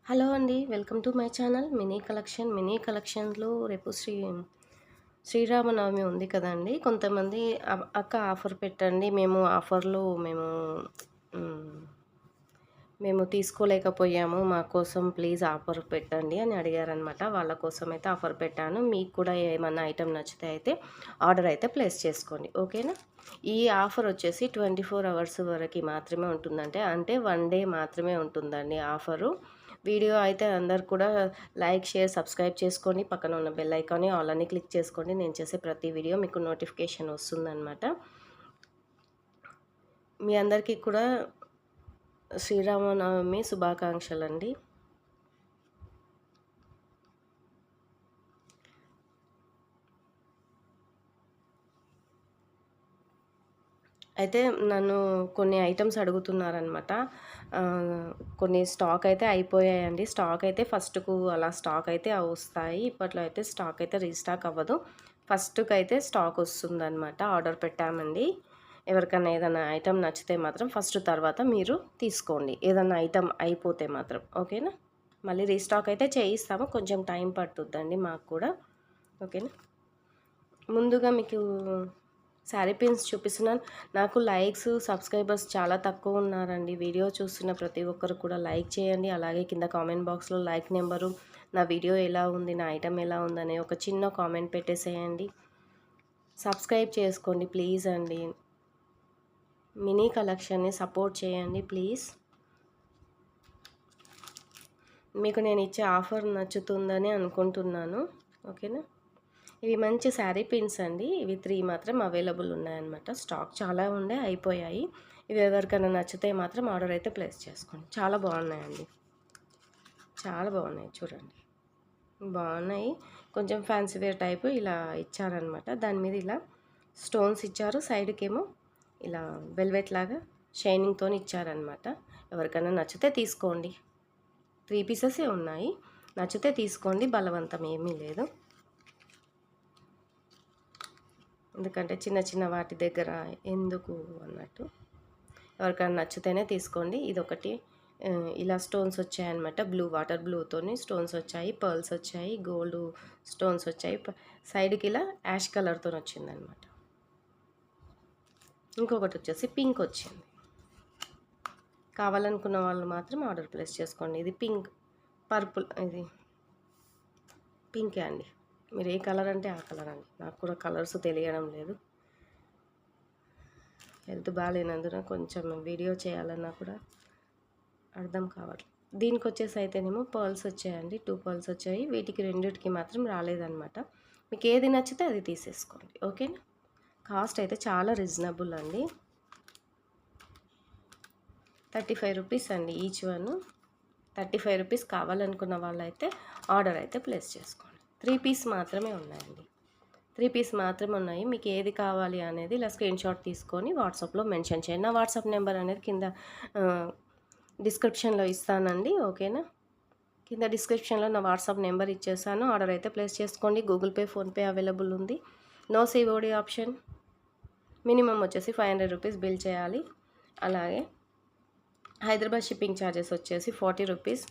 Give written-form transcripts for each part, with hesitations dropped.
Hello అండి. Welcome to my channel mini కలెక్షన్‌లో రేపు శ్రీరామనవమి ఉంది కదండీ! కొంతమంది అక్క ఆఫర్ పెట్టండి. హ్మ్. మేము తీసుకోలేకపోయాము. మా కోసం ప్లీజ్ ఆఫర్ పెట్టండి అని అడిగారనమాట. వాళ్ళ కోసమైతే ఆఫర్ పెట్టాను. మీకు కూడా ఏమన్నా ఐటెమ్ నచ్చితే అయితే ఆర్డర్ అయితే ప్లేస్ చేసుకోండి. ఓకేనా? ఈ ఆఫర్ వచ్చేసి 24 అవర్స్ వరకి మాత్రమే ఉంటుందంటే, అంటే 1 డే మాత్రమే ఉంటుందండి ఆఫరు. వీడియో అయితే అందరూ కూడా లైక్, షేర్, సబ్స్క్రైబ్ చేసుకోండి. పక్కన ఉన్న బెల్ ఐకాన్‌ని ఆల్ అని క్లిక్ చేసుకోండి. నేను చేసే ప్రతి వీడియో మీకు నోటిఫికేషన్ వస్తుందనమాట. మీ అందరికీ కూడా శ్రీరామనవమి శుభాకాంక్షలండి. అయితే నన్ను కొన్ని ఐటెమ్స్ అడుగుతున్నారనమాట. కొన్ని స్టాక్ అయితే అయిపోయాయండి. స్టాక్ అయితే ఫస్ట్‌కు అలా స్టాక్ అయితే వస్తాయి. ఇప్పట్లో అయితే స్టాక్ అయితే రీస్టాక్ అవ్వదు. ఫస్ట్‌కైతే స్టాక్ వస్తుందనమాట. ఆర్డర్ పెట్టామండి. ఎవరికన్నా ఏదైనా ఐటెమ్ నచ్చితే మాత్రం ఫస్ట్ తర్వాత మీరు తీసుకోండి. ఏదన్నా ఐటెమ్ అయిపోతే మాత్రం. ఓకేనా? మళ్ళీ రీస్టాక్ అయితే చేయిస్తాము. కొంచెం టైం పట్టుద్దండి మాకు కూడా. ఓకేనా? ముందుగా మీకు శారీ పిన్స్ చూపిస్తున్నాను. నాకు లైక్స్, సబ్స్క్రైబర్స్ చాలా తక్కువ ఉన్నారండి. వీడియో చూస్తున్న ప్రతి ఒక్కరు కూడా లైక్ చేయండి. అలాగే కింద కామెంట్ బాక్స్‌లో లైక్ నెంబరు, నా వీడియో ఎలా ఉంది, నా ఐటెమ్ ఎలా ఉందనే ఒక చిన్న కామెంట్ పెట్టేసేయండి. సబ్స్క్రైబ్ చేసుకోండి ప్లీజ్ అండి. మినీ కలెక్షన్‌ని సపోర్ట్ చేయండి ప్లీజ్. మీకు నేను ఇచ్చే ఆఫర్ నచ్చుతుందని అనుకుంటున్నాను. ఓకేనా? ఇవి మంచి శారీ పిన్స్ అండి. ఇవి 3 మాత్రం అవైలబుల్ ఉన్నాయన్నమాట. స్టాక్ చాలా ఉండే అయిపోయాయి. ఇవి ఎవరికైనా నచ్చితే మాత్రం ఆర్డర్ అయితే ప్లేస్ చేసుకోండి. చాలా బాగున్నాయండి. చాలా బాగున్నాయి చూడండి. బాగున్నాయి. కొంచెం ఫ్యాన్సీ వేర్ టైపు ఇలా ఇచ్చారనమాట. దాని మీద ఇలా స్టోన్స్ ఇచ్చారు. సైడ్కేమో ఇలా వెల్వెట్ లాగా షైనింగ్‌తోని ఇచ్చారనమాట. ఎవరికైనా నచ్చితే తీసుకోండి. 3 పీసెసే ఉన్నాయి. నచ్చితే తీసుకోండి. బలవంతం ఏమీ లేదు. ఎందుకంటే చిన్న చిన్న వాటి దగ్గర ఎందుకు అన్నట్టు. ఎవరికైనా నచ్చితేనే తీసుకోండి. ఇదొకటి ఇలా స్టోన్స్ వచ్చాయన్నమాట. వాటర్ బ్లూతోని స్టోన్స్ వచ్చాయి. పర్ల్స్ వచ్చాయి. గోల్డ్ స్టోన్స్ వచ్చాయి. సైడ్కి ఇలా యాష్ కలర్తో వచ్చిందనమాట. ఇంకొకటి వచ్చేసి పింక్ వచ్చింది. కావాలనుకున్న వాళ్ళు మాత్రం ఆర్డర్ ప్లేస్ చేసుకోండి. ఇది పింక్, పర్పుల్, ఇది పింకే అండి. మీరు ఏ కలర్ అంటే ఆ కలర్ అండి. నాకు కూడా కలర్స్ తెలియడం లేదు. హెల్త్ బాగాలేనందున కొంచెం వీడియో చేయాలన్నా కూడా అర్థం కావట్లేదు. దీనికి వచ్చేసి అయితేనేమో పర్ల్స్ వచ్చాయండి. 2 పర్ల్స్ వచ్చాయి. వీటికి రెండిటికి మాత్రం రాలేదన్నమాట. మీకు ఏది నచ్చితే అది తీసేసుకోండి. ఓకేనా? కాస్ట్ అయితే చాలా రీజనబుల్ అండి. 35 రూపీస్ అండి ఈచ్ వన్. 35 రూపీస్ కావాలనుకున్న వాళ్ళైతే ఆర్డర్ అయితే ప్లేస్ చేసుకోండి. 3 పీస్ మాత్రమే ఉన్నాయండి. 3 పీస్ మాత్రమే ఉన్నాయి. మీకు ఏది కావాలి అనేది ఇలా స్క్రీన్‌షాట్ తీసుకొని వాట్సాప్‌లో మెన్షన్ చేయండి. నా వాట్సాప్ నెంబర్ అనేది కింద డిస్క్రిప్షన్‌లో ఇస్తానండి. ఓకేనా? కింద డిస్క్రిప్షన్‌లో నా వాట్సాప్ నెంబర్ ఇచ్చేసాను. ఆర్డర్ అయితే ప్లేస్ చేసుకోండి. గూగుల్ పే, ఫోన్‌పే అవైలబుల్ ఉంది. No COD option. మినిమమ్ వచ్చేసి 500 రూపీస్ బిల్ చేయాలి. అలాగే హైదరాబాద్ షిప్పింగ్ ఛార్జెస్ వచ్చేసి 40 రూపీస్.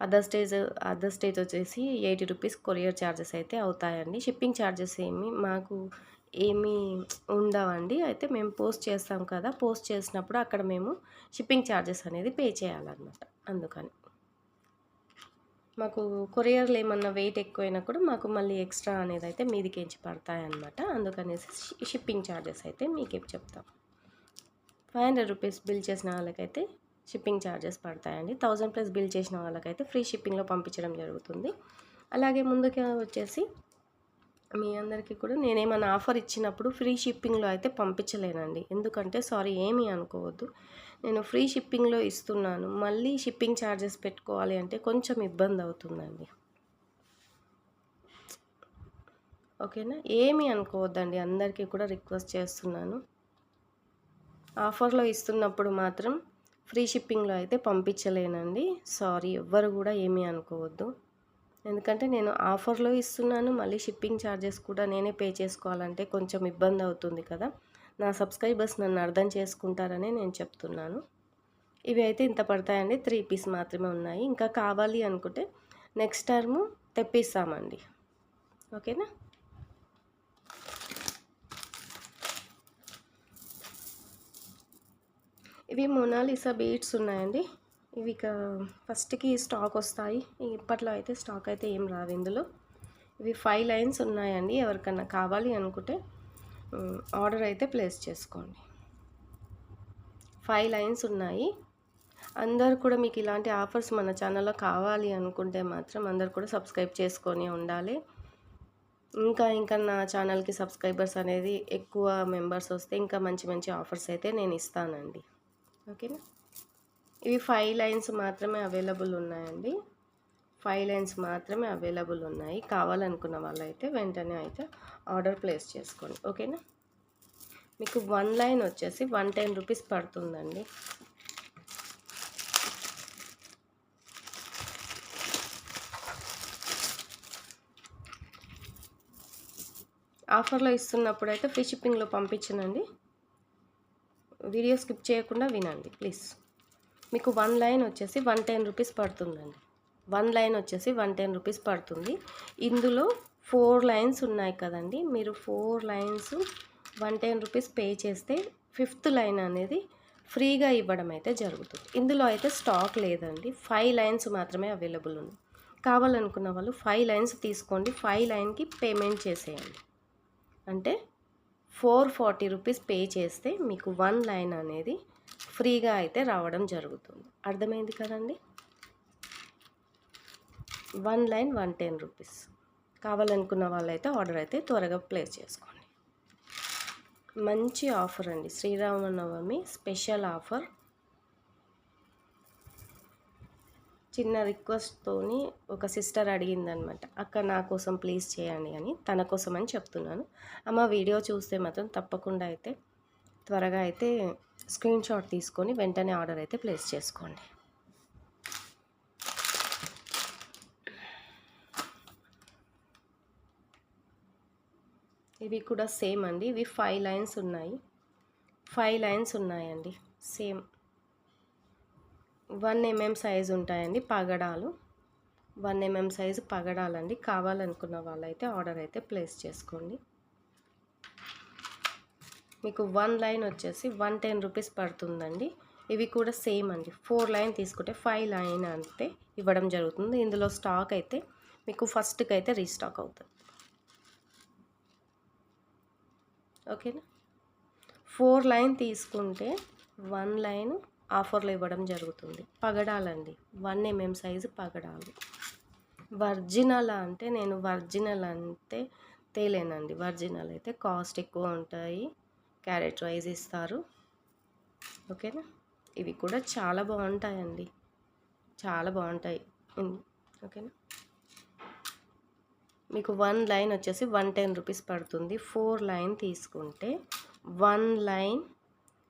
అదర్ స్టేట్ వచ్చేసి 80 రూపీస్ కొరియర్ ఛార్జెస్ అయితే అవుతాయండి. షిప్పింగ్ ఛార్జెస్ ఏమీ ఉండవండి. అయితే మేము పోస్ట్ చేస్తాం కదా! పోస్ట్ చేసినప్పుడు అక్కడ మేము షిప్పింగ్ ఛార్జెస్ అనేది పే చేయాలన్నమాట. అందుకని. మాకు కొరియర్‌లో ఏమన్నా వెయిట్ ఎక్కువైనా కూడా మాకు మళ్ళీ ఎక్స్ట్రా అనేదైతే మీదికించి పడతాయన్నమాట. అందుకనేసి షిప్పింగ్ ఛార్జెస్ అయితే మీకే చెప్తాం. 500 రూపీస్ బిల్ చేసిన వాళ్ళకైతే షిప్పింగ్ ఛార్జెస్ పడతాయండి. 1000+ బిల్ చేసిన వాళ్ళకైతే ఫ్రీ షిప్పింగ్‌లో పంపించడం జరుగుతుంది. అలాగే ముందుగా వచ్చేసి మీ అందరికీ కూడా నేనేమన్నా ఆఫర్ ఇచ్చినప్పుడు ఫ్రీ షిప్పింగ్‌లో అయితే పంపించలేనండి. ఎందుకంటే సారీ ఏమీ అనుకోవద్దు. నేను ఫ్రీ షిప్పింగ్‌లో ఇస్తున్నాను. మళ్ళీ షిప్పింగ్ ఛార్జెస్ పెట్టుకోవాలి అంటే కొంచెం ఇబ్బంది అవుతుందండి. ఓకేనా? ఏమీ అనుకోవద్దండి. అందరికీ కూడా రిక్వెస్ట్ చేస్తున్నాను. ఆఫర్‌లో ఇస్తున్నప్పుడు మాత్రం ఫ్రీ షిప్పింగ్‌లో అయితే పంపించలేనండి. సారీ ఎవ్వరు కూడా ఏమీ అనుకోవద్దు. ఎందుకంటే నేను ఆఫర్‌లో ఇస్తున్నాను. మళ్ళీ షిప్పింగ్ ఛార్జెస్ కూడా నేనే పే చేసుకోవాలంటే కొంచెం ఇబ్బంది అవుతుంది కదా! నా సబ్స్క్రైబర్స్ నన్ను అర్థం చేసుకుంటారనే నేను చెప్తున్నాను. ఇవి అయితే ఇంత పడతాయండి. 3 పీస్ మాత్రమే ఉన్నాయి. ఇంకా కావాలి అనుకుంటే నెక్స్ట్ టర్మ్ తెప్పిస్తామండి. ఓకేనా? ఇవి మొనాలిసా బీడ్స్ ఉన్నాయండి. ఇవి ఫస్ట్‌కి స్టాక్ వస్తాయి. ఇప్పట్లో అయితే స్టాక్ అయితే ఏం రావు ఇందులో. ఇవి 5 లైన్స్ ఉన్నాయండి. ఎవరికన్నా కావాలి అనుకుంటే ఆర్డర్ అయితే ప్లేస్ చేసుకోండి. 5 లైన్స్ ఉన్నాయి. అందరూ కూడా మీకు ఇలాంటి ఆఫర్స్ మన ఛానల్‌లో కావాలి అనుకుంటే మాత్రం అందరూ కూడా సబ్స్క్రైబ్ చేసుకొని ఉండాలి. ఇంకా నా ఛానల్‌కి సబ్స్క్రైబర్స్ అనేది ఎక్కువ మెంబర్స్ వస్తే ఇంకా మంచి మంచి ఆఫర్స్ అయితే నేను ఇస్తానండి. ఓకేనా? ఇవి 5 లైన్స్ మాత్రమే అవైలబుల్ ఉన్నాయండి. 5 లైన్స్ మాత్రమే అవైలబుల్ ఉన్నాయి. కావాలనుకున్న వాళ్ళైతే వెంటనే అయితే ఆర్డర్ ప్లేస్ చేసుకోండి. ఓకేనా? మీకు 1 లైన్ వచ్చేసి 110 రూపీస్ పడుతుందండి. ఆఫర్లో ఇస్తున్నప్పుడైతే ఫ్రీ షిప్పింగ్లో పంపించనండి. వీడియో స్కిప్ చేయకుండా వినండి ప్లీజ్. మీకు 1 లైన్ వచ్చేసి 110 రూపీస్ పడుతుందండి. 1 లైన్ వచ్చేసి 110 రూపీస్ పడుతుంది. ఇందులో 4 లైన్స్ ఉన్నాయి కదండి. మీరు 4 లైన్స్ 110 రూపీస్ పే చేస్తే 5th లైన్ అనేది ఫ్రీగా ఇవ్వడం అయితే జరుగుతుంది. ఇందులో అయితే స్టాక్ లేదండి. 5 లైన్స్ మాత్రమే అవైలబుల్ ఉంది. కావాలనుకున్న వాళ్ళు 5 లైన్స్ తీసుకోండి. 5 లైన్కి పేమెంట్ చేసేయండి. అంటే 440 రూపీస్ పే చేస్తే మీకు 1 లైన్ అనేది ఫ్రీగా అయితే రావడం జరుగుతుంది. అర్థమైంది కదండి? 1 లైన్ 110 రూపీస్. కావాలనుకున్న వాళ్ళైతే ఆర్డర్ అయితే త్వరగా ప్లేస్ చేసుకోండి. మంచి ఆఫర్ అండి. Sri Rama Navami special offer. చిన్న రిక్వెస్ట్‌తోని ఒక సిస్టర్ అడిగిందనమాట. అక్క నా కోసం ప్లీజ్ చేయండి అని. తన కోసం అని చెప్తున్నాను. అమ్మ వీడియో చూస్తే మాత్రం తప్పకుండా అయితే త్వరగా అయితే స్క్రీన్ షాట్ తీసుకొని వెంటనే ఆర్డర్ అయితే ప్లేస్ చేసుకోండి. ఇవి కూడా సేమ్ అండి. ఇవి 5 లైన్స్ ఉన్నాయి. 5 లైన్స్ ఉన్నాయండి. సేమ్ 1 mm సైజు ఉంటాయండి పగడాలు. 1 mm సైజు పగడాలండి. కావాలనుకున్న వాళ్ళైతే ఆర్డర్ అయితే ప్లేస్ చేసుకోండి. మీకు 1 లైన్ వచ్చేసి 110 రూపీస్ పడుతుందండి. ఇవి కూడా సేమ్ అండి. 4 లైన్ తీసుకుంటే 5 లైన్ అంతే ఇవ్వడం జరుగుతుంది. ఇందులో స్టాక్ అయితే మీకు ఫస్ట్‌కి అయితే రీస్టాక్ అవుతుంది. ఓకేనా? 4 లైన్ తీసుకుంటే 1 లైన్ ఆఫర్లో ఇవ్వడం జరుగుతుంది. పగడాలండి. 1 mm సైజు పగడాలు. ఒరిజినల్ అంటే నేను ఒరిజినల్ అంటే తేలేనండి. ఒరిజినల్ అయితే కాస్ట్ ఎక్కువ ఉంటాయి. క్యారెట్ వైజ్ ఇస్తారు. ఓకేనా? ఇవి కూడా చాలా బాగుంటాయండి. చాలా బాగుంటాయి. ఓకేనా? మీకు 1 లైన్ వచ్చేసి 110 రూపీస్ పడుతుంది. 4 లైన్ తీసుకుంటే 1 లైన్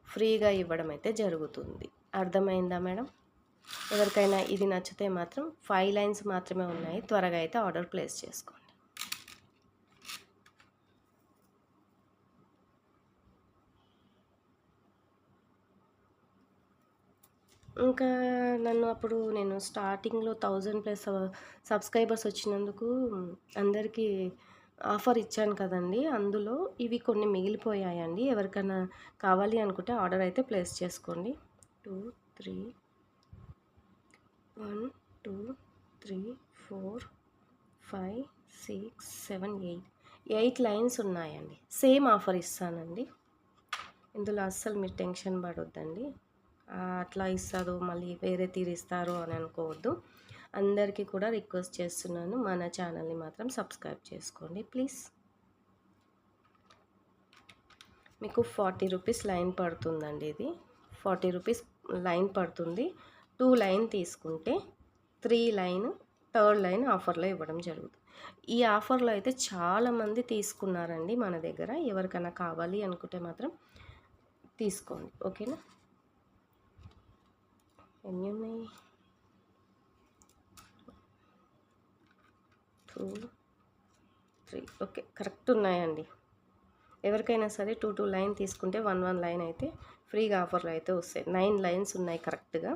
ఫ్రీగా ఇవ్వడం అయితే జరుగుతుంది. అర్థమైందా మేడం? ఎవరికైనా ఇది నచ్చితే మాత్రం 5 లైన్స్ మాత్రమే ఉన్నాయి. త్వరగా అయితే ఆర్డర్ ప్లేస్ చేసుకోండి. ఇంకా నేను స్టార్టింగ్‌లో 1000+ సబ్స్క్రైబర్స్ వచ్చినందుకు అందరికీ ఆఫర్ ఇచ్చాను కదండీ! అందులో ఇవి కొన్ని మిగిలిపోయాయండి. ఎవరికైనా కావాలి అనుకుంటే ఆర్డర్ అయితే ప్లేస్ చేసుకోండి. 2, 3 1, 2, 3, 4, 5, 6, 7, 8 లైన్స్ ఉన్నాయండి. సేమ్ ఆఫర్ ఇస్తానండి. ఇందులో అస్సలు మీరు టెన్షన్ పడొద్దండి. అట్లా ఇస్తారు మళ్ళీ వేరే తీరిస్తారు అని అనుకోవద్దు. అందరికీ కూడా రిక్వెస్ట్ చేస్తున్నాను, మన ఛానల్ని మాత్రం సబ్స్క్రైబ్ చేసుకోండి ప్లీజ్. మీకు 40 రూపీస్ లైన్ పడుతుందండి. ఇది 40 రూపీస్ లైన్ పడుతుంది. 2 లైన్ తీసుకుంటే 3 లైన్ 3rd లైన్ ఆఫర్లో ఇవ్వడం జరుగుతుంది. ఈ ఆఫర్లో అయితే చాలామంది తీసుకున్నారండి మన దగ్గర. ఎవరికైనా కావాలి అనుకుంటే మాత్రం తీసుకోండి. ఓకేనా? ఎన్ని ఉన్నాయి? 2, 3 ఓకే కరెక్ట్ ఉన్నాయండి. ఎవరికైనా సరే 2 లైన్ తీసుకుంటే 1 లైన్ అయితే ఫ్రీగా ఆఫర్లో అయితే వస్తాయి. 9 లైన్స్ ఉన్నాయి కరెక్ట్గా.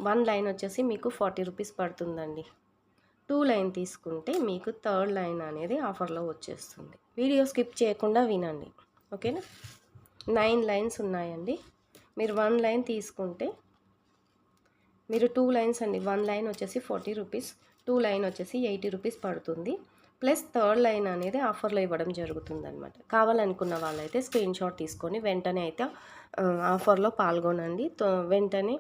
1 లైన్ వచ్చేసి మీకు 40 రూపీస్ పడుతుందండి. 2 లైన్ తీసుకుంటే మీకు 3rd లైన్ అనేది ఆఫర్లో వచ్చేస్తుంది. వీడియో స్కిప్ చేయకుండా వినండి, ఓకేనా. 9 లైన్స్ ఉన్నాయండి. మీరు 1 లైన్ తీసుకుంటే మీరు 2 లైన్స్ అండి. 1 లైన్ వచ్చేసి 40 రూపీస్, 2 లైన్ వచ్చేసి 80 రూపీస్ పడుతుంది. ప్లస్ 3rd లైన్ అనేది ఆఫర్లో ఇవ్వడం జరుగుతుందన్నమాట. కావాలనుకున్న వాళ్ళైతే స్క్రీన్ షాట్ తీసుకొని వెంటనే అయితే ఆఫర్లో పాల్గొనండి. వెంటనే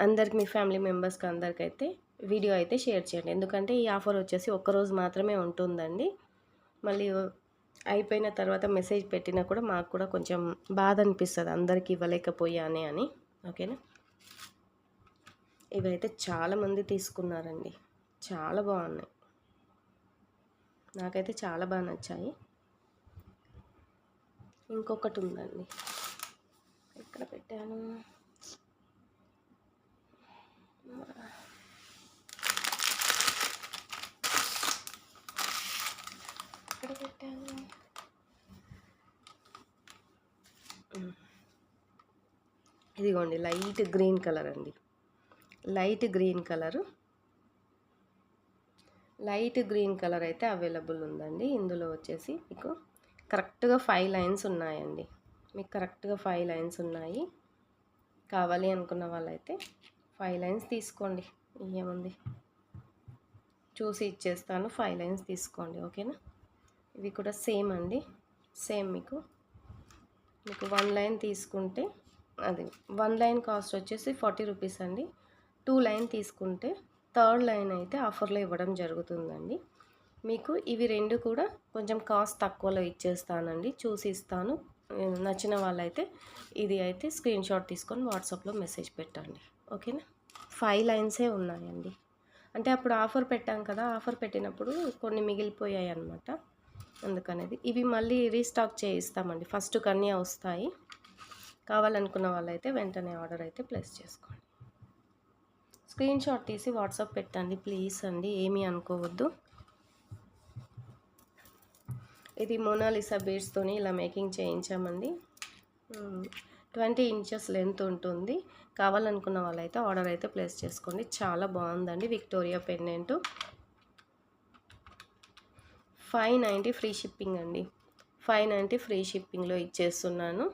అందరికి, మీ ఫ్యామిలీ మెంబర్స్కి అందరికైతే వీడియో అయితే షేర్ చేయండి. ఎందుకంటే ఈ ఆఫర్ వచ్చేసి ఒక్కరోజు మాత్రమే ఉంటుందండి. మళ్ళీ అయిపోయిన తర్వాత మెసేజ్ పెట్టినా కూడా మాకు కూడా కొంచెం బాధ అనిపిస్తుంది, అందరికి ఇవ్వలేకపోయానే అని, ఓకేనా. ఇవైతే చాలామంది తీసుకున్నారండి, చాలా బాగున్నాయి, నాకైతే చాలా బాగా నచ్చాయి. ఇంకొకటి ఉందండి, ఎక్కడ పెట్టాను, ఎక్కడ పెట్టాను, ఇదిగోండి లైట్ గ్రీన్ కలర్ అండి. లైట్ గ్రీన్ కలర్ అయితే అవైలబుల్ ఉందండి. ఇందులో వచ్చేసి మీకు కరెక్ట్గా 5 లైన్స్ ఉన్నాయండి. మీకు కరెక్ట్గా 5 లైన్స్ ఉన్నాయి. కావాలి అనుకున్న వాళ్ళైతే 5 లైన్స్ తీసుకోండి, ఏముంది చూసి ఇచ్చేస్తాను. 5 లైన్స్ తీసుకోండి, ఓకేనా. ఇవి కూడా సేమ్ అండి, సేమ్ మీకు 1 లైన్ తీసుకుంటే అది 1 లైన్ కాస్ట్ వచ్చేసి 40 రూపీస్ అండి. 2 లైన్ తీసుకుంటే 3rd లైన్ అయితే ఆఫర్లో ఇవ్వడం జరుగుతుందండి. మీకు ఇవి 2 కూడా కొంచెం కాస్ట్ తక్కువలో ఇచ్చేస్తానండి, చూసి ఇస్తాను. నచ్చిన వాళ్ళైతే ఇది అయితే స్క్రీన్ షాట్ తీసుకొని వాట్సాప్లో మెసేజ్ పెట్టండి, ఓకేనా. 5 లైన్సే ఉన్నాయండి. అంటే అప్పుడు ఆఫర్ పెట్టాం కదా, ఆఫర్ పెట్టినప్పుడు కొన్ని మిగిలిపోయాయి అన్నమాట, అందుకనేది. ఇవి మళ్ళీ రీస్టాక్ చేయిస్తామండి, ఫస్ట్ కన్నీ వస్తాయి. కావాలనుకున్న వాళ్ళైతే వెంటనే ఆర్డర్ అయితే ప్లేస్ చేసుకోండి. స్క్రీన్ షాట్ తీసి వాట్సాప్ పెట్టండి ప్లీజ్ అండి, ఏమీ అనుకోవద్దు. ఇది మోనాలిసా బీడ్స్తోని ఇలా మేకింగ్ చేయించామండి. 20 ఇంచెస్ లెంత్ ఉంటుంది. కావాలనుకున్న వాళ్ళైతే ఆర్డర్ అయితే ప్లేస్ చేసుకోండి. చాలా బాగుందండి. విక్టోరియా పెండెంట్ 590 ఫ్రీ షిప్పింగ్ అండి. 590 ఫ్రీ షిప్పింగ్లో ఇచ్చేస్తున్నాను.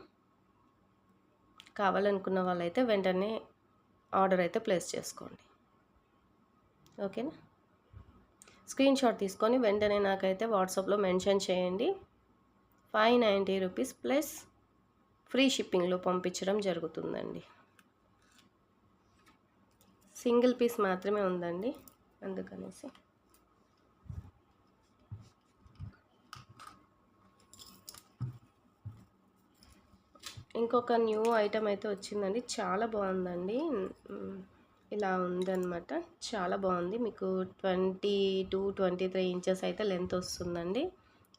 కావాలనుకున్న వాళ్ళైతే వెంటనే ఆర్డర్ అయితే ప్లేస్ చేసుకోండి, ఓకేనా. స్క్రీన్ షాట్ తీసుకొని వెంటనే నాకైతే వాట్సాప్లో మెన్షన్ చేయండి. 590 రూపీస్ ప్లస్ ఫ్రీ షిప్పింగ్లో పంపించడం జరుగుతుందండి. సింగిల్ పీస్ మాత్రమే ఉందండి, అందుకనేసి. ఇంకొక న్యూ ఐటమ్ అయితే వచ్చిందండి, చాలా బాగుందండి. ఇలా ఉందన్నమాట, చాలా బాగుంది. మీకు 22-23 ఇంచెస్ అయితే లెంత్ వస్తుందండి.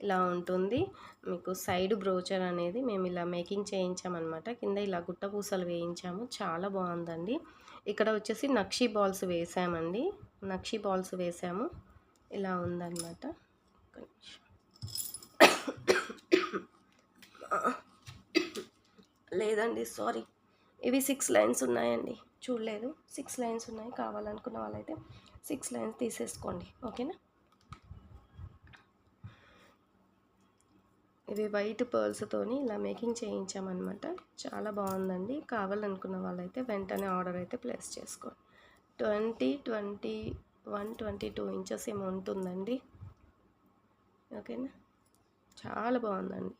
ఇలా ఉంటుంది. మీకు సైడ్ బ్రోచర్ అనేది మేము ఇలా మేకింగ్ చేయించామన్నమాట. కింద ఇలా గుట్ట పూసలు వేయించాము, చాలా బాగుందండి. ఇక్కడ వచ్చేసి నక్షీ బాల్స్ వేసామండి, నక్షీ బాల్స్ వేసాము. ఇలా ఉందన్నమాట. లేదండి, సారీ, ఇవి 6 లైన్స్ ఉన్నాయండి, చూడలేదు. 6 లైన్స్ ఉన్నాయి. కావాలనుకున్న వాళ్ళైతే 6 లైన్స్ తీసేసుకోండి, ఓకేనా. ఇవి వైట్ పర్ల్స్తోని ఇలా మేకింగ్ చేయించామన్నమాట, చాలా బాగుందండి. కావాలనుకున్న వాళ్ళైతే వెంటనే ఆర్డర్ అయితే ప్లేస్ చేసుకోండి. 21-22 ఇంచెస్ ఏమో ఉంటుందండి, ఓకేనా. చాలా బాగుందండి.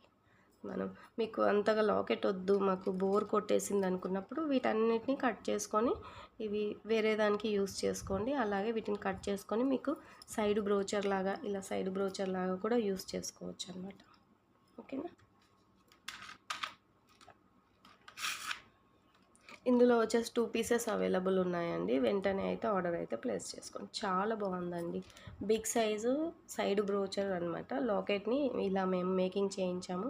మనం మీకు అంతగా లాకెట్ వద్దు, మాకు బోర్ కొట్టేసింది అనుకున్నప్పుడు వీటన్నిటిని కట్ చేసుకొని ఇవి వేరే దానికి యూస్ చేసుకోండి. అలాగే వీటిని కట్ చేసుకొని మీకు సైడ్ బ్రోచర్ లాగా, ఇలా సైడ్ బ్రోచర్ లాగా కూడా యూస్ చేసుకోవచ్చు అన్నమాట, ఓకేనా. ఇందులో వచ్చేసి 2 పీసెస్ అవైలబుల్ ఉన్నాయండి. వెంటనే అయితే ఆర్డర్ అయితే ప్లేస్ చేసుకోండి. చాలా బాగుందండి. బిగ్ సైజు సైడ్ బ్రోచర్ అనమాట. లాకెట్ని ఇలా మేము మేకింగ్ చేయించాము.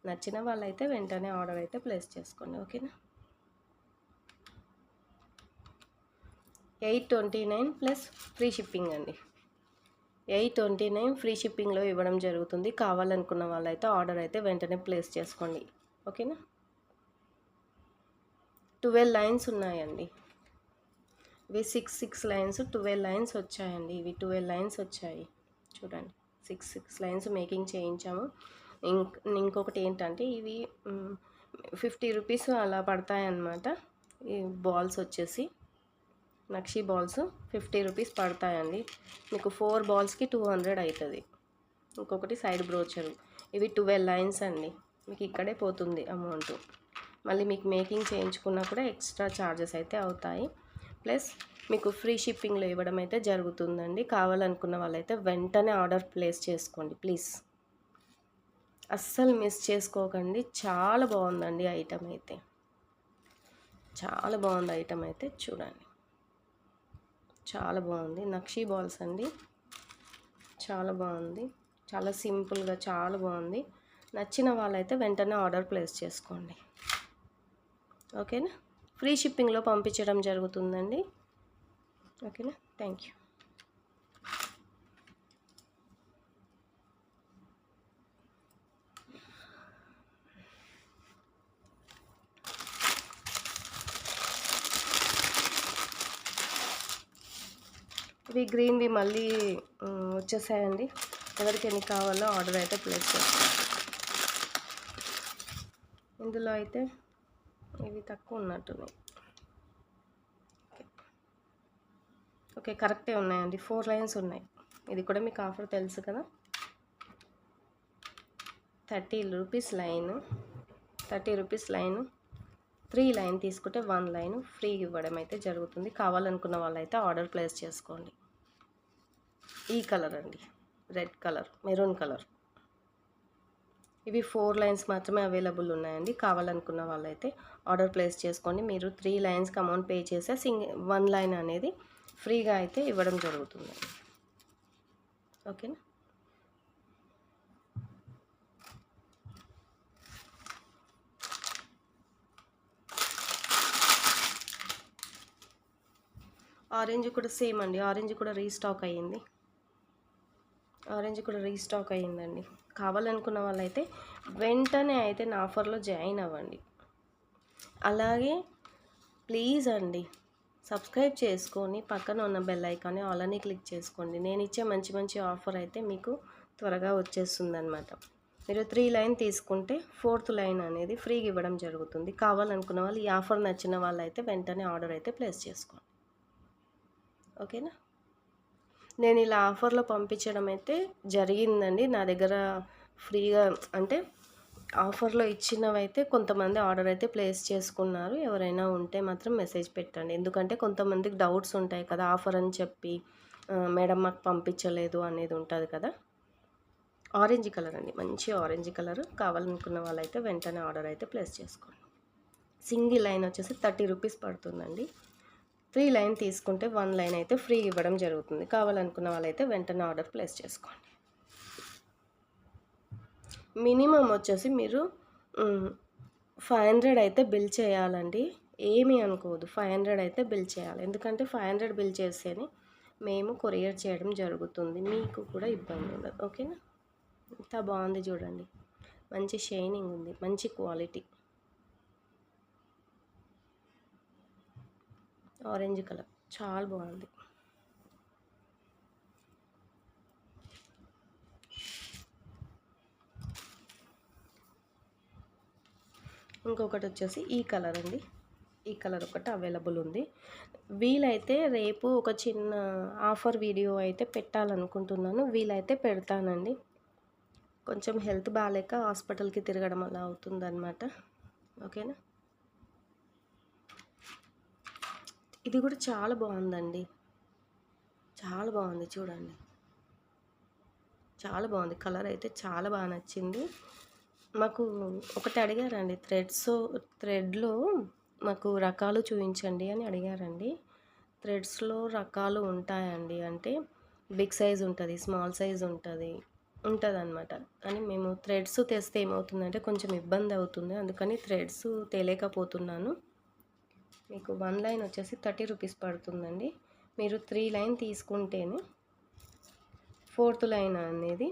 నచ్చిన వాళ్ళైతే వెంటనే ఆర్డర్ అయితే ప్లేస్ చేసుకోండి, ఓకేనా. 829 ప్లస్ ఫ్రీ షిప్పింగ్ అండి. 829 ఫ్రీ షిప్పింగ్లో ఇవ్వడం జరుగుతుంది. కావాలనుకున్న వాళ్ళైతే ఆర్డర్ అయితే వెంటనే ప్లేస్ చేసుకోండి. ఓకేనా. 12 లైన్స్ ఉన్నాయండి. ఇవి 6 లైన్స్ 12 లైన్స్ వచ్చాయండి. ఇవి 12 లైన్స్ వచ్చాయి చూడండి. 6 లైన్స్ మేకింగ్ చేయించాము. ఇంకొకటి ఏంటంటే ఇవి 50 రూపీస్ అలా పడతాయన్నమాట. ఈ బాల్స్ వచ్చేసి నక్షి బాల్స్ 50 రూపీస్ పడతాయండి. మీకు 4 బాల్స్కి 200 అవుతుంది. ఇంకొకటి సైడ్ బ్రోచరు. ఇవి 12 లైన్స్ అండి. మీకు ఇక్కడే పోతుంది అమౌంట్. మళ్ళీ మీకు మేకింగ్ చేయించుకున్నా కూడా ఎక్స్ట్రా ఛార్జెస్ అయితే అవుతాయి. ప్లస్ మీకు ఫ్రీ షిప్పింగ్లో ఇవ్వడం అయితే జరుగుతుందండి. కావాలనుకున్న వాళ్ళైతే వెంటనే ఆర్డర్ ప్లేస్ చేసుకోండి ప్లీజ్. అస్సలు మిస్ చేసుకోకండి. చాలా బాగుందండి ఐటమ్ అయితే. చాలా బాగుంది ఐటమ్ అయితే చూడండి. చాలా బాగుంది. నక్షి బాల్స్ అండి. చాలా బాగుంది. చాలా సింపుల్గా చాలా బాగుంది. నచ్చిన వాళ్ళైతే వెంటనే ఆర్డర్ ప్లేస్ చేసుకోండి. ఓకేనా. ఫ్రీ షిప్పింగ్లో పంపించడం జరుగుతుందండి. ఓకేనా. Thank you. ఇవి గ్రీన్వి మళ్ళీ వచ్చేసాయండి. ఎవరికి ఎన్ని కావాలో ఆర్డర్ అయితే ప్లేస్ చేస్తాను. ఇందులో అయితే ఇవి తక్కువ ఉన్నట్టున్నాయి. ఓకే కరెక్టే ఉన్నాయండి. 4 లైన్స్ ఉన్నాయి. ఇది కూడా మీకు ఆఫర్ తెలుసు కదా. 30 rupees line, 30 rupees line, 3 line తీసుకుంటే 1 లైన్ ఫ్రీ ఇవ్వడం అయితే జరుగుతుంది. కావాలనుకున్న వాళ్ళైతే ఆర్డర్ ప్లేస్ చేసుకోండి. ఈ కలర్ అండి, రెడ్ కలర్, మెరూన్ కలర్. ఇవి 4 లైన్స్ మాత్రమే అవైలబుల్ ఉన్నాయండి. కావాలనుకున్న వాళ్ళైతే ఆర్డర్ ప్లేస్ చేసుకోండి. మీరు 3 లైన్స్కి అమౌంట్ పే చేస్తే 1 లైన్ అనేది ఫ్రీగా అయితే ఇవ్వడం జరుగుతుంది. ఓకేనా. ఆరెంజ్ కూడా సేమ్ అండి. ఆరెంజ్ కూడా రీస్టాక్ అయ్యింది. ఆరెంజ్ కూడా రీస్టాక్ అయ్యిందండి. కావాలనుకున్న వాళ్ళైతే వెంటనే అయితే నా ఆఫర్లో జాయిన్ అవ్వండి. అలాగే ప్లీజ్ అండి సబ్స్క్రైబ్ చేసుకొని పక్కన ఉన్న బెల్ ఐకాన్ని ఆల్ అని క్లిక్ చేసుకోండి. నేను ఇచ్చే మంచి మంచి ఆఫర్ అయితే మీకు త్వరగా వచ్చేస్తుంది అనమాట. మీరు 3 లైన్ తీసుకుంటే 4th లైన్ అనేది ఫ్రీగా ఇవ్వడం జరుగుతుంది. కావాలనుకున్న వాళ్ళు ఈ ఆఫర్ నచ్చిన వాళ్ళైతే వెంటనే ఆర్డర్ అయితే ప్లేస్ చేసుకోండి. ఓకేనా. నేను ఇలా ఆఫర్లో పంపించడం అయితే జరిగిందండి. నా దగ్గర ఫ్రీగా అంటే ఆఫర్లో ఇచ్చినవైతే కొంతమంది ఆర్డర్ అయితే ప్లేస్ చేసుకున్నారు. ఎవరైనా ఉంటే మాత్రం మెసేజ్ పెట్టండి. ఎందుకంటే కొంతమందికి డౌట్స్ ఉంటాయి కదా, ఆఫర్ అని చెప్పి మేడం మాకు పంపించలేదు అనేది ఉంటుంది కదా. ఆరెంజ్ కలర్ అండి, మంచి ఆరెంజ్ కలర్. కావాలనుకున్న వాళ్ళైతే వెంటనే ఆర్డర్ అయితే ప్లేస్ చేసుకోండి. సింగిల్ లైన్ వచ్చేసి 30 రూపీస్ పడుతుందండి. 3 లైన్ తీసుకుంటే 1 లైన్ అయితే ఫ్రీ ఇవ్వడం జరుగుతుంది. కావాలనుకున్న వాళ్ళైతే వెంటనే ఆర్డర్ ప్లేస్ చేసుకోండి. మినిమం వచ్చేసి మీరు 500 అయితే బిల్ చేయాలండి. ఏమీ అనుకోవద్దు, 500 అయితే బిల్ చేయాలి. ఎందుకంటే 500 బిల్ చేస్తేనే మేము కొరియర్ చేయడం జరుగుతుంది. మీకు కూడా ఇబ్బంది ఉండదు. ఓకేనా. ఇంత బాగుంది చూడండి. మంచి షైనింగ్ ఉంది, మంచి క్వాలిటీ. ఆరెంజ్ కలర్ చాలా బాగుంది. ఇంకొకటి వచ్చేసి ఈ కలర్ అండి. ఈ కలర్ ఒకటి అవైలబుల్ ఉంది. వీలైతే రేపు ఒక చిన్న ఆఫర్ వీడియో అయితే పెట్టాలనుకుంటున్నాను. వీలైతే పెడతానండి. కొంచెం హెల్త్ బాగాలేక హాస్పిటల్కి తిరగడం అలా అవుతుందన్నమాట. ఓకేనా. ఇది కూడా చాలా బాగుందండి. చాలా బాగుంది చూడండి. చాలా బాగుంది. కలర్ అయితే చాలా బాగా నచ్చింది. మాకు ఒకటి అడిగారండి, థ్రెడ్లో మాకు రకాలు చూపించండి అని అడిగారండి. థ్రెడ్స్లో రకాలు ఉంటాయండి. అంటే బిగ్ సైజ్ ఉంటుంది, స్మాల్ సైజ్ ఉంటుంది అనమాట. కానీ మేము థ్రెడ్స్ తెస్తే ఏమవుతుందంటే కొంచెం ఇబ్బంది అవుతుంది. అందుకని థ్రెడ్స్ తేలేకపోతున్నాను. మీకు 1 లైన్ వచ్చేసి 30 రూపీస్ పడుతుందండి. మీరు 3 లైన్ తీసుకుంటేనే 4th లైన్ అనేది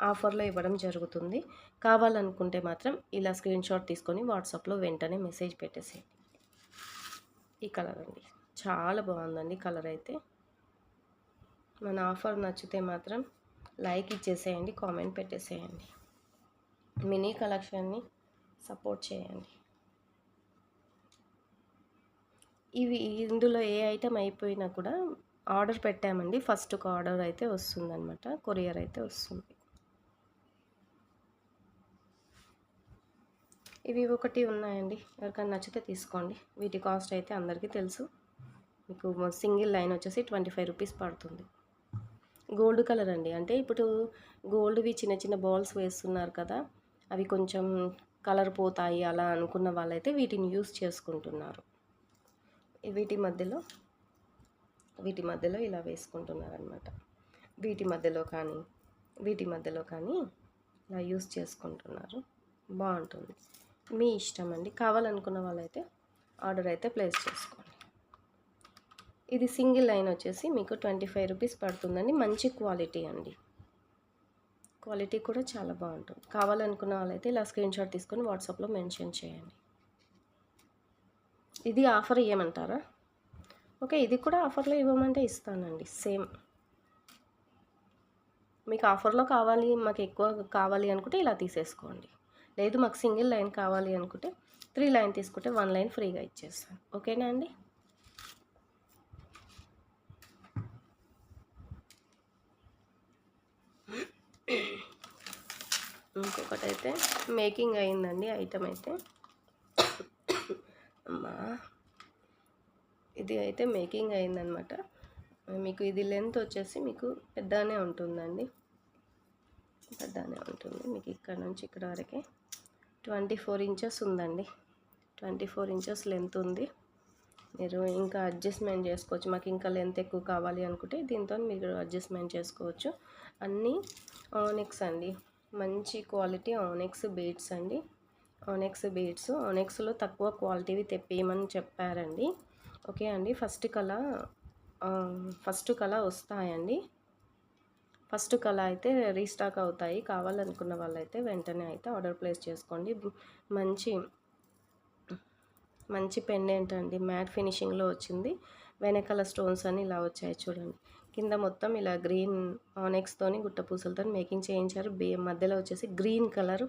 ఆఫర్లో ఇవ్వడం జరుగుతుంది. కావాలనుకుంటే మాత్రం ఇలా స్క్రీన్‌షాట్ తీసుకొని వాట్సాప్‌లో వెంటనే మెసేజ్ పెట్టేసేయండి. ఈ కలర్ అండి. చాలా బాగుందండి కలర్ అయితే. మన ఆఫర్ నచ్చితే మాత్రం లైక్ ఇచ్చేసేయండి, కామెంట్ పెట్టేసేయండి. మినీ కలెక్షన్ని సపోర్ట్ చేయండి. ఇందులో ఏ ఐటెం అయిపోయినా కూడా ఆర్డర్ పెట్టామండి. ఫస్ట్ ఒక ఆర్డర్ అయితే వస్తుందన్నమాట. కొరియర్ అయితే వస్తుంది. ఇవి ఒకటి ఉన్నాయండి. ఎవరికైనా నచ్చితే తీసుకోండి. వీటి కాస్ట్ అయితే అందరికీ తెలుసు. మీకు సింగిల్ లైన్ వచ్చేసి 25 రూపీస్ పడుతుంది. గోల్డ్ కలర్ అండి. అంటే ఇప్పుడు గోల్డ్‌వి చిన్న చిన్న బాల్స్ వేస్తున్నారు కదా! అవి కొంచెం కలర్ పోతాయి అలా అనుకున్న వాళ్ళైతే వీటిని యూజ్ చేసుకుంటున్నారు. వీటి మధ్యలో ఇలా వేసుకుంటున్నారనమాట. వీటి మధ్యలో కానీ ఇలా యూజ్ చేసుకుంటున్నారు. బాగుంటుంది. మీ ఇష్టం అండి. కావాలనుకున్న వాళ్ళైతే ఆర్డర్ అయితే ప్లేస్ చేసుకోండి. ఇది సింగిల్ లైన్ వచ్చేసి మీకు 25 రూపీస్ పడుతుందండి. మంచి క్వాలిటీ అండి. క్వాలిటీ కూడా చాలా బాగుంటుంది. కావాలనుకున్న వాళ్ళైతే ఇలా స్క్రీన్‌షాట్ తీసుకొని వాట్సాప్‌లో మెన్షన్ చేయండి. ఇది ఆఫర్ ఇవ్వమంటారా? ఓకే, ఇది కూడా ఆఫర్లో ఇవ్వమంటే ఇస్తానండి. సేమ్ మీకు ఆఫర్లో కావాలి, మాకు ఎక్కువ కావాలి అనుకుంటే ఇలా తీసేసుకోండి. లేదు మాకు సింగిల్ లైన్ కావాలి అనుకుంటే 3 లైన్ తీసుకుంటే 1 లైన్ ఫ్రీగా ఇచ్చేస్తాను. ఓకేనా అండి? ఇంకొకటైతే మేకింగ్ అయిందండి ఐటమ్ అయితే. అమ్మా, ఇది అయితే మేకింగ్ అయిందనమాట. మీకు ఇది లెంత్ వచ్చేసి మీకు పెద్దగానే ఉంటుందండి. మీకు ఇక్కడ నుంచి ఇక్కడ వరకే 24 ఇంచెస్ ఉందండి. 24 ఇంచెస్ లెంత్ ఉంది. మీరు ఇంకా అడ్జస్ట్మెంట్ చేసుకోవచ్చు. మాకు ఇంకా లెంత్ ఎక్కువ కావాలి అనుకుంటే దీంతో మీరు అడ్జస్ట్మెంట్ చేసుకోవచ్చు. అన్నీ ఆనెక్స్ అండి. మంచి క్వాలిటీ ఆనెక్స్ బీడ్స్ అండి. ఆనెక్స్లో తక్కువ క్వాలిటీవి తెప్పియమని చెప్పారండి. ఓకే అండి. ఫస్ట్ కల వస్తాయండి. ఫస్ట్ కల అయితే రీస్టాక్ అవుతాయి. కావాలనుకున్న వాళ్ళైతే వెంటనే అయితే ఆర్డర్ ప్లేస్ చేసుకోండి. మంచి పెండెంట్ అండి. మ్యాట్ ఫినిషింగ్లో వచ్చింది. వెనకాల స్టోన్స్ అని ఇలా వచ్చాయి చూడండి. కింద మొత్తం ఇలా గ్రీన్ ఆనెక్స్తోని గుట్ట పూసలతో మేకింగ్ చేయించారు. మధ్యలో వచ్చేసి గ్రీన్ కలర్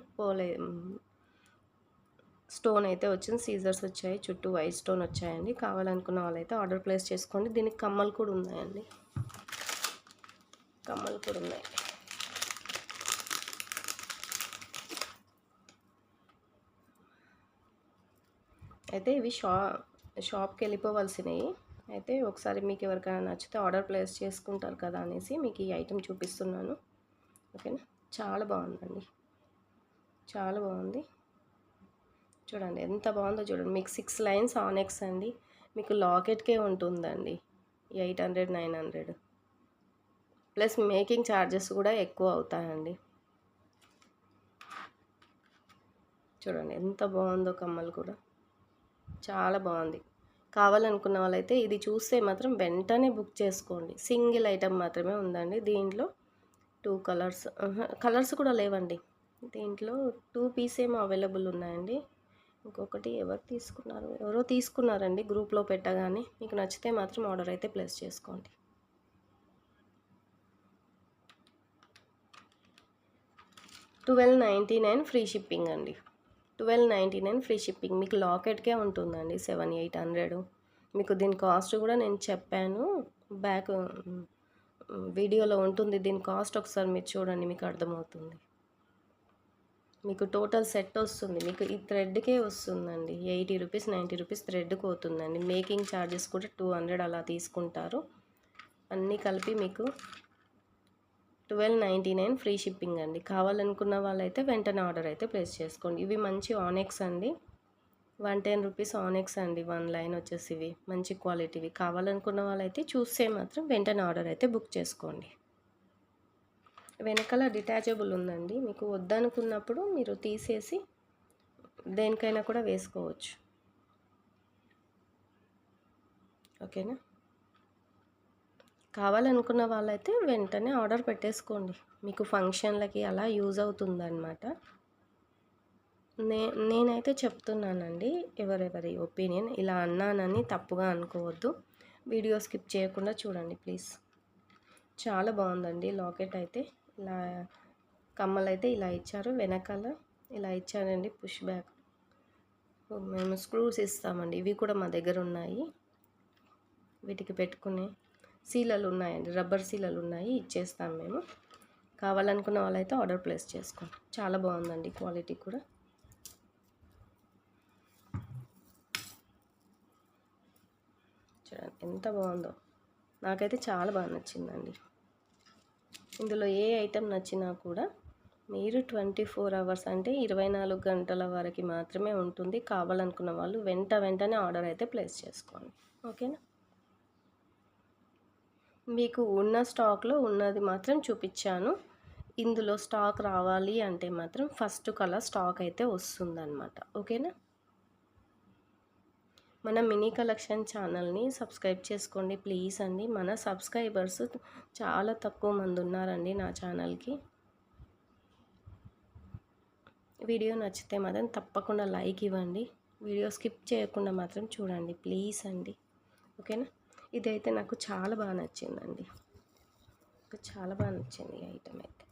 స్టోన్ అయితే వచ్చింది. సీజర్స్ వచ్చాయి. చుట్టూ వైట్ స్టోన్ వచ్చాయండి. కావాలనుకున్న వాళ్ళైతే ఆర్డర్ ప్లేస్ చేసుకోండి. దీనికి కమ్మలు కూడా ఉన్నాయండి. అయితే ఇవి షాప్కి వెళ్ళిపోవాల్సినవి. అయితే ఒకసారి మీకు ఎవరికైనా నచ్చితే ఆర్డర్ ప్లేస్ చేసుకుంటారు కదా అనేసి మీకు ఈ ఐటెం చూపిస్తున్నాను. ఓకేనా? చాలా బాగుందండి. చాలా బాగుంది. చూడండి ఎంత బాగుందో చూడండి. మీకు 6 లైన్స్ ఆనెక్స్ అండి. మీకు లాకెట్కే ఉంటుందండి 800, 900 ప్లస్ మేకింగ్ ఛార్జెస్ కూడా ఎక్కువ అవుతాయండి. చూడండి ఎంత బాగుందో కమ్మలు కూడా చాలా బాగుంది. కావాలనుకున్న వాళ్ళైతే ఇది చూస్తే మాత్రం వెంటనే బుక్ చేసుకోండి. సింగిల్ ఐటెం మాత్రమే ఉందండి. దీంట్లో 2 కలర్స్ కూడా లేవండి. దీంట్లో 2 పీస్ ఏమో అవైలబుల్ ఉన్నాయండి. ఇంకొకటి ఎవరో తీసుకున్నారండి గ్రూప్లో పెట్టగానే. మీకు నచ్చితే మాత్రం ఆర్డర్ అయితే ప్లేస్ చేసుకోండి. $12.99 ఫ్రీ షిప్పింగ్ అండి. $12.99 ఫ్రీ షిప్పింగ్. మీకు లాకెట్కే ఉంటుందండి 700-800. మీకు దీని కాస్ట్ కూడా నేను చెప్పాను. బ్యాక్ వీడియోలో ఉంటుంది. దీని కాస్ట్ ఒకసారి మీరు చూడండి, మీకు అర్థమవుతుంది. మీకు టోటల్ సెట్ వస్తుంది. మీకు ఈ థ్రెడ్కే వస్తుందండి 80 రూపీస్, 90 రూపీస్ థ్రెడ్కి అవుతుందండి. మేకింగ్ ఛార్జెస్ కూడా 200 అలా తీసుకుంటారు. అన్నీ కలిపి మీకు $12.99 ఫ్రీ షిప్పింగ్ అండి. కావాలనుకున్న వాళ్ళైతే వెంటనే ఆర్డర్ అయితే ప్లేస్ చేసుకోండి. ఇవి మంచి ఆనెక్స్ అండి. 110 రూపీస్ ఆనెక్స్ అండి. 1 లైన్ వచ్చేసి ఇవి మంచి క్వాలిటీవి. కావాలనుకున్న వాళ్ళైతే చూస్తే మాత్రం వెంటనే ఆర్డర్ అయితే బుక్ చేసుకోండి. వెనకాల డిటాచబుల్ ఉందండి. మీకు వద్దనుకున్నప్పుడు మీరు తీసేసి దేనికైనా కూడా వేసుకోవచ్చు. ఓకేనా? కావాలనుకున్న వాళ్ళైతే వెంటనే ఆర్డర్ పెట్టేసుకోండి. మీకు ఫంక్షన్‌లకి అలా యూజ్ అవుతుందనమాట. నే నేనైతే చెప్తున్నానండి. ఎవరెవరి ఒపీనియన్ ఇలా అన్నానని తప్పుగా అనుకోవద్దు. వీడియో స్కిప్ చేయకుండా చూడండి ప్లీజ్. చాలా బాగుందండి లాకెట్ అయితే. ఇలా కమ్మలైతే ఇలా ఇచ్చారు. వెనకాల ఇలా ఇచ్చారండి పుష్ బ్యాక్. మేము స్క్రూస్ ఇస్తామండి. ఇవి కూడా మా దగ్గర ఉన్నాయి. వీటికి పెట్టుకునే సీలలు ఉన్నాయండి. రబ్బర్ సీలలు ఉన్నాయి. ఇచ్చేస్తాం మేము. కావాలనుకున్న వాళ్ళైతే ఆర్డర్ ప్లేస్ చేసుకోండి. చాలా బాగుందండి క్వాలిటీ కూడా. చూడండి ఎంత బాగుందో. నాకైతే చాలా బాగా నచ్చిందండి. ఇందులో ఏ ఐటెం నచ్చినా కూడా మీరు 24 అవర్స్ అంటే 24 గంటల వరకు మాత్రమే ఉంటుంది. కావాలనుకున్న వాళ్ళు వెంటనే ఆర్డర్ అయితే ప్లేస్ చేసుకోండి. ఓకేనా? మీకు ఉన్న స్టాక్లో ఉన్నది మాత్రం చూపించాను. ఇందులో స్టాక్ రావాలి అంటే మాత్రం ఫస్ట్ కల్లా స్టాక్ అయితే వస్తుందన్నమాట. ఓకేనా? మన మినీ కలెక్షన్ ఛానల్ని సబ్స్క్రైబ్ చేసుకోండి ప్లీజ్ అండి. మన సబ్స్క్రైబర్స్ చాలా తక్కువ మంది ఉన్నారండి నా ఛానల్కి. వీడియో నచ్చితే మాత్రం తప్పకుండా లైక్ ఇవ్వండి. వీడియో స్కిప్ చేయకుండా మాత్రం చూడండి ప్లీజ్ అండి. ఓకేనా? ఇదైతే నాకు చాలా బాగా నచ్చిందండి. చాలా బాగా నచ్చింది ఈ ఐటమ్ అయితే.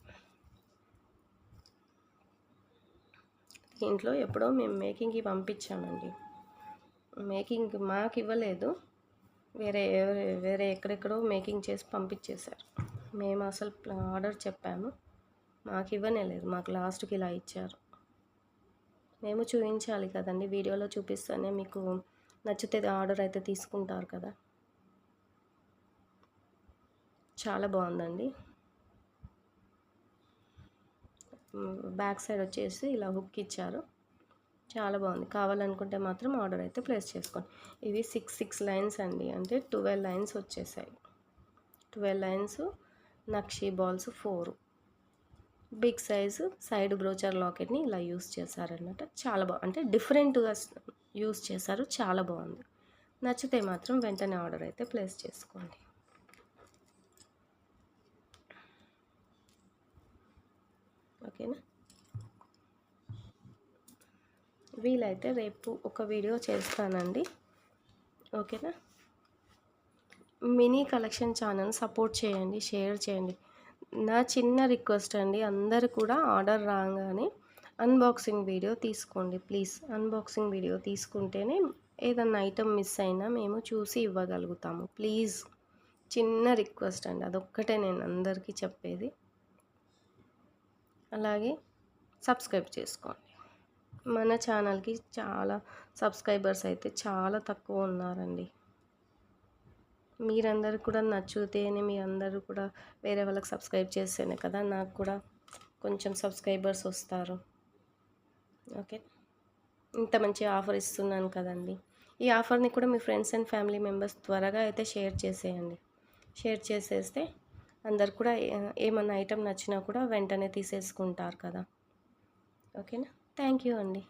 దీంట్లో ఎప్పుడో మేము మేకింగ్కి పంపించామండి. మేకింగ్ మాకు ఇవ్వలేదు, వేరే ఎక్కడెక్కడో మేకింగ్ చేసి పంపించేశారు. మేము అసలు ఆర్డర్ చెప్పాము, మాకు ఇవ్వనే లేదు. మాకు లాస్ట్కి ఇలా ఇచ్చారు. మేము చూపించాలి కదండి. వీడియోలో చూపిస్తేనే మీకు నచ్చితే ఆర్డర్ అయితే తీసుకుంటారు కదా. చాలా బాగుందండి. బ్యాక్ సైడ్ వచ్చేసి ఇలా హుక్ ఇచ్చారు. చాలా బాగుంది. కావాలనుకుంటే మాత్రం ఆర్డర్ అయితే ప్లేస్ చేసుకోండి. ఇవి 6 లైన్స్ అండి, అంటే 12 లైన్స్ వచ్చేసాయి. 12 లైన్స్, నక్షి బాల్స్ 4, బిగ్ సైజు సైడ్ బ్రోచర్ లాకెట్ని ఇలా యూస్ చేశారనమాట. చాలా బాగుంది, అంటే డిఫరెంట్గా యూస్ చేశారు. చాలా బాగుంది. నచ్చితే మాత్రం వెంటనే ఆర్డర్ అయితే ప్లేస్ చేసుకోండి. ఓకేనా? వీలైతే రేపు ఒక వీడియో చేస్తానండి. ఓకేనా? మినీ కలెక్షన్ ఛానల్ సపోర్ట్ చేయండి, షేర్ చేయండి. నా చిన్న రిక్వెస్ట్ అండి, అందరు కూడా ఆర్డర్ రాగానే అన్బాక్సింగ్ వీడియో తీసుకోండి ప్లీజ్. అన్బాక్సింగ్ వీడియో తీసుకుంటేనే ఏదన్నా ఐటమ్ మిస్ అయినా మేము చూసి ఇవ్వగలుగుతాము ప్లీజ్. చిన్న రిక్వెస్ట్ అండి, అదొక్కటే నేను అందరికీ చెప్పేది. అలాగే సబ్స్క్రైబ్ చేసుకోండి. మన ఛానల్కి చాలా సబ్స్క్రైబర్స్ అయితే చాలా తక్కువ ఉన్నారండి. మీరందరూ కూడా నచ్చితేనే, మీరందరూ కూడా వేరే వాళ్ళకి సబ్స్క్రైబ్ చేస్తేనే కదా నాకు కూడా కొంచెం సబ్స్క్రైబర్స్ వస్తారు. ఓకే, ఇంత మంచి ఆఫర్ ఇస్తున్నాను కదండి. ఈ ఆఫర్ని కూడా మీ ఫ్రెండ్స్ అండ్ ఫ్యామిలీ మెంబర్స్ త్వరగా అయితే షేర్ చేసేయండి. షేర్ చేసేస్తే అందరు కూడా ఏమన్నా ఐటెం నచ్చినా కూడా వెంటనే తీసేసుకుంటారు కదా. ఓకేనా? థ్యాంక్ యూ అండి.